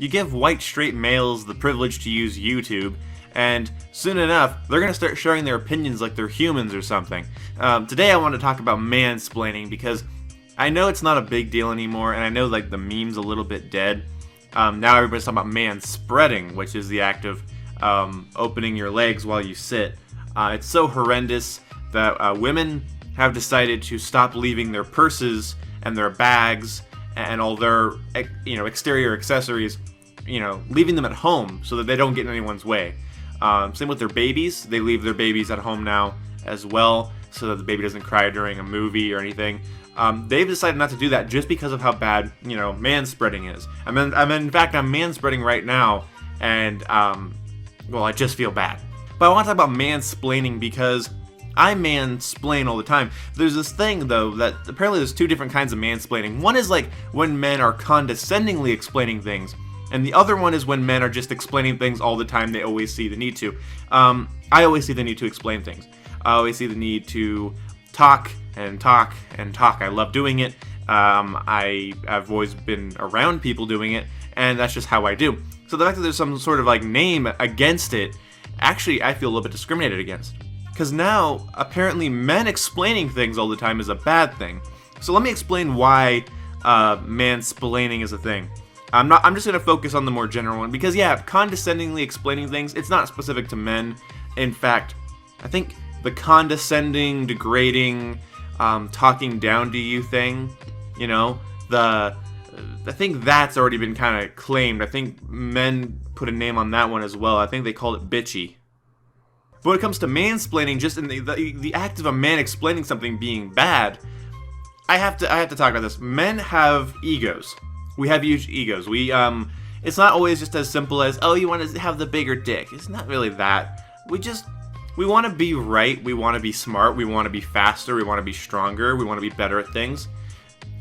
you give white straight males the privilege to use YouTube, and soon enough, they're going to start sharing their opinions like they're humans or something. Today I want to talk about mansplaining because I know it's not a big deal anymore, and I know like the meme's a little bit dead. Now everybody's talking about manspreading, which is the act of opening your legs while you sit. It's so horrendous that women have decided to stop leaving their purses and their bags and all their exterior accessories, leaving them at home so that they don't get in anyone's way. Same with their babies. They leave their babies at home now as well so that the baby doesn't cry during a movie or anything. They've decided not to do that just because of how bad, manspreading is. In fact, I'm manspreading right now, and, I just feel bad. But I want to talk about mansplaining because I mansplain all the time. There's this thing, though, that apparently there's two different kinds of mansplaining. One is like when men are condescendingly explaining things, and the other one is when men are just explaining things all the time. They always see the need to. I always see the need to explain things. I always see the need to talk and talk and talk. I love doing it. I've always been around people doing it, and that's just how I do. So the fact that there's some sort of like name against it, actually I feel a little bit discriminated against. Because now, apparently men explaining things all the time is a bad thing. So let me explain why mansplaining is a thing. I'm just going to focus on the more general one, because yeah, condescendingly explaining things, it's not specific to men. In fact, I think the condescending, degrading, talking down to you thing, I think that's already been kind of claimed. I think men put a name on that one as well. I think they called it bitchy. But when it comes to mansplaining, just in the act of a man explaining something being bad, I have to talk about this. Men have egos. We have huge egos. It's not always just as simple as, oh, you want to have the bigger dick. It's not really that. We want to be right. We want to be smart. We want to be faster. We want to be stronger. We want to be better at things.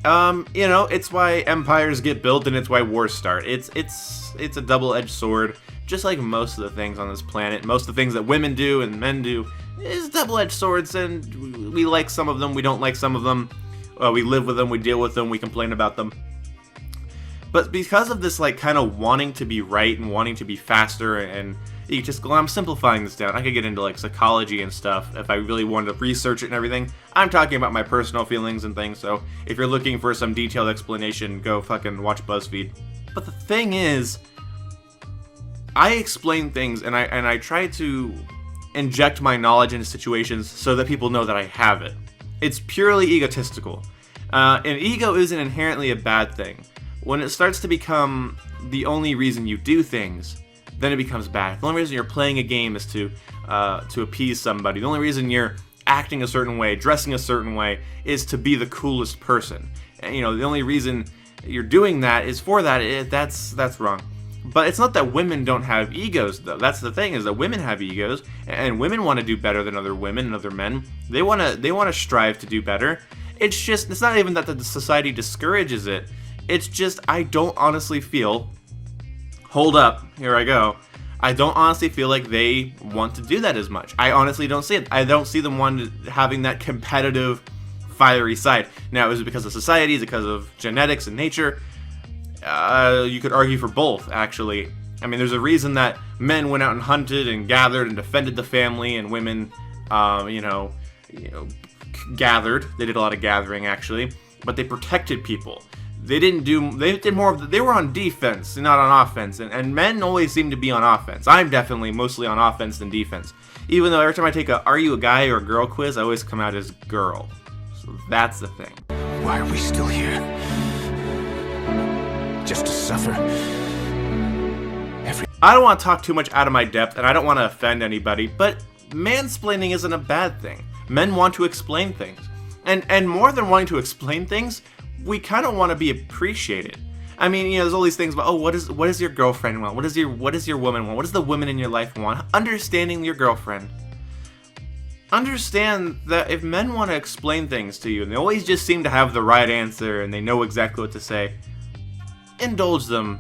It's why empires get built and it's why wars start. It's a double-edged sword. Just like most of the things on this planet, most of the things that women do and men do is double-edged swords, and we like some of them, we don't like some of them. We live with them, we deal with them, we complain about them. But because of this, like, kind of wanting to be right and wanting to be faster, and I'm simplifying this down. I could get into like psychology and stuff if I really wanted to research it and everything. I'm talking about my personal feelings and things, so if you're looking for some detailed explanation, go fucking watch BuzzFeed. But the thing is, I explain things and I try to inject my knowledge into situations so that people know that I have it. It's purely egotistical. And ego isn't inherently a bad thing. When it starts to become the only reason you do things, then it becomes bad. The only reason you're playing a game is to appease somebody. The only reason you're acting a certain way, dressing a certain way, is to be the coolest person. And, the only reason you're doing that is for that. That's wrong. But it's not that women don't have egos, though. That's the thing, is that women have egos, and women want to do better than other women and other men. They want to strive to do better. It's not even that the society discourages it. It's just I don't honestly feel, hold up, here I go, I don't honestly feel like they want to do that as much. I honestly don't see it. I don't see them having that competitive, fiery side. Now, is it because of society? Is it because of genetics and nature? You could argue for both, actually. I mean, there's a reason that men went out and hunted and gathered and defended the family, and women, gathered. They did a lot of gathering, actually, but they protected people. They did more of they were on defense, not on offense, and men always seem to be on offense. I'm definitely mostly on offense than defense. Even though every time I take a "Are you a guy or a girl" quiz, I always come out as girl. So that's the thing. Why are we still here? Just to suffer? I don't want to talk too much out of my depth, and I don't want to offend anybody, but mansplaining isn't a bad thing. Men want to explain things. And more than wanting to explain things, we kind of want to be appreciated. I mean, there's all these things about, what does your girlfriend want? What does your woman want? What does the woman in your life want? Understanding your girlfriend. Understand that if men want to explain things to you, and they always just seem to have the right answer, and they know exactly what to say, indulge them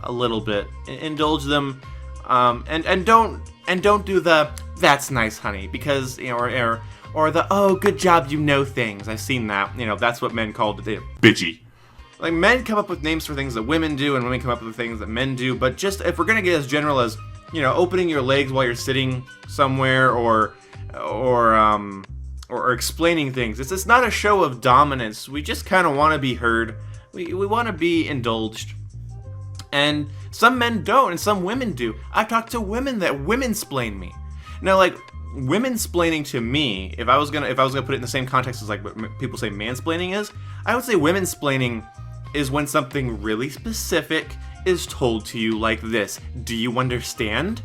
a little bit. Indulge them, and don't do the "that's nice, honey," because or the "oh, good job, you know things." I've seen that. That's what men call it, bitchy. like, men come up with names for things that women do, and women come up with things that men do. But just if we're gonna get as general as, you know, opening your legs while you're sitting somewhere, or explaining things. It's not a show of dominance. We just kind of want to be heard. We want to be indulged. And some men don't, and some women do. I've talked to women that women-splain me. Now, like, women-splaining to me, if I was gonna put it in the same context as like what people say mansplaining is, I would say women-splaining is when something really specific is told to you like this. Do you understand?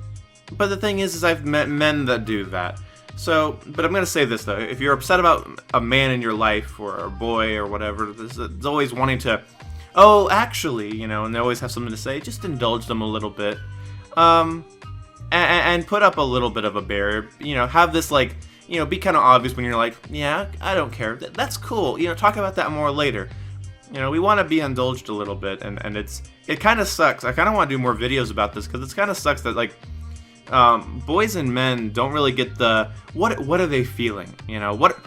But the thing is I've met men that do that. So, but I'm gonna say this though, if you're upset about a man in your life, or a boy, or whatever, it's always wanting to, oh, actually, you know, and they always have something to say, just indulge them a little bit. And put up a little bit of a barrier, you know, have this, like, you know, be kind of obvious when you're like, yeah, I don't care, that's cool, you know, talk about that more later. You know, we want to be indulged a little bit, and it kind of sucks. I kind of want to do more videos about this, because it kind of sucks that, like, boys and men don't really get the, what are they feeling, you know, what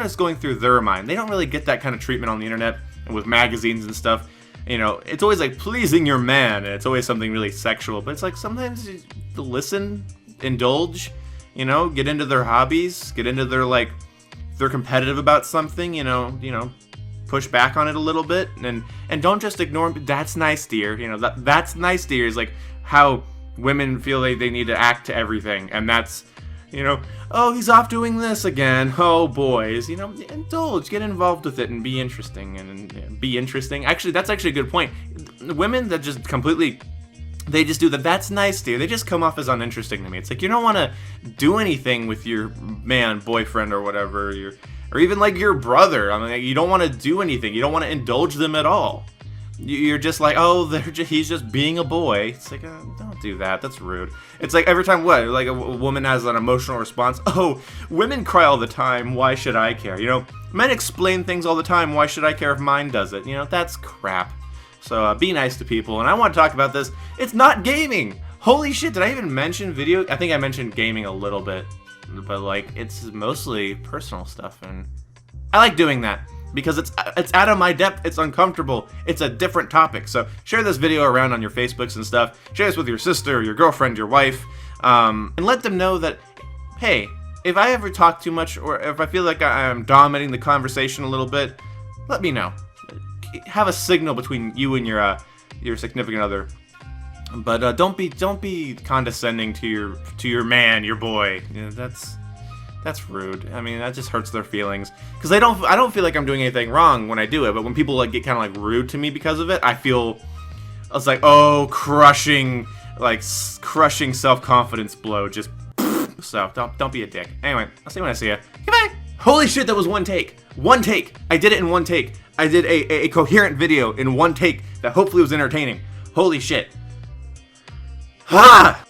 is going through their mind. They don't really get that kind of treatment on the internet and with magazines and stuff. You know, it's always like pleasing your man, and it's always something really sexual, but it's like sometimes you listen, indulge, you know, get into their hobbies, get into their, like, if they're competitive about something, you know, push back on it a little bit, and don't just ignore them. That's nice, dear. You know, that's nice, dear is like how women feel they need to act to everything, and that's, you know, oh, he's off doing this again. Oh, boys, you know, indulge, get involved with it, and be interesting, and be interesting. Actually, that's actually a good point. Women that just completely, they just do that. That's nice, dear. They just come off as uninteresting to me. It's like you don't want to do anything with your man, boyfriend, or whatever, or even like your brother. I mean, like, you don't want to do anything. You don't want to indulge them at all. You're just like, oh, he's just being a boy. It's like, don't do that. That's rude. It's like every time like a woman has an emotional response. Oh, women cry all the time. Why should I care? You know, men explain things all the time. Why should I care if mine does it? You know, that's crap. So be nice to people. And I want to talk about this. It's not gaming. Holy shit, did I even mention video? I think I mentioned gaming a little bit. But, like, it's mostly personal stuff. And I like doing that, because it's out of my depth, it's uncomfortable, it's a different topic. So share this video around on your Facebooks and stuff, share this with your sister, your girlfriend, your wife, and let them know that, hey, if I ever talk too much, or if I feel like I'm dominating the conversation a little bit, let me know. Have a signal between you and your significant other. But don't be condescending to your man, your boy. You know, that's rude. I mean, that just hurts their feelings. Because I don't feel like I'm doing anything wrong when I do it, but when people like get kind of like rude to me because of it, it's like, oh, crushing self-confidence blow. Just so don't be a dick. Anyway, I'll see you when I see you. Goodbye. Holy shit, that was one take. One take. I did it in one take. I did a coherent video in one take that hopefully was entertaining. Holy shit. Ha!